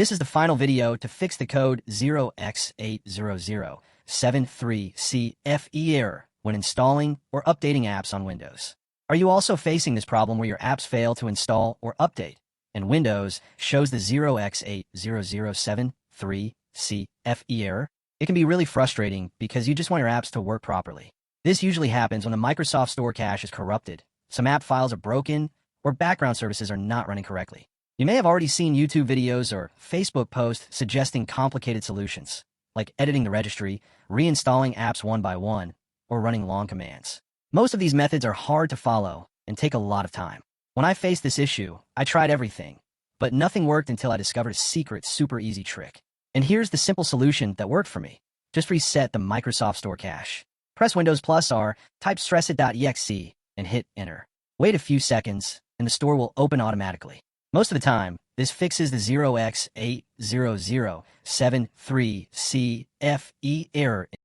This is the final video to fix the code 0x80073CFE error when installing or updating apps on Windows. Are you also facing this problem where your apps fail to install or update, and Windows shows the 0x80073CFE error? It can be really frustrating because you just want your apps to work properly. This usually happens when the Microsoft Store cache is corrupted, some app files are broken, or background services are not running correctly. You may have already seen YouTube videos or Facebook posts suggesting complicated solutions, like editing the registry, reinstalling apps one by one, or running long commands. Most of these methods are hard to follow and take a lot of time. When I faced this issue, I tried everything, but nothing worked until I discovered a secret, super easy trick. And here's the simple solution that worked for me. Just reset the Microsoft Store cache. Press Windows plus R, type stressit.exe, and hit Enter. Wait a few seconds, and the store will open automatically. Most of the time, this fixes the 0x80073CFE error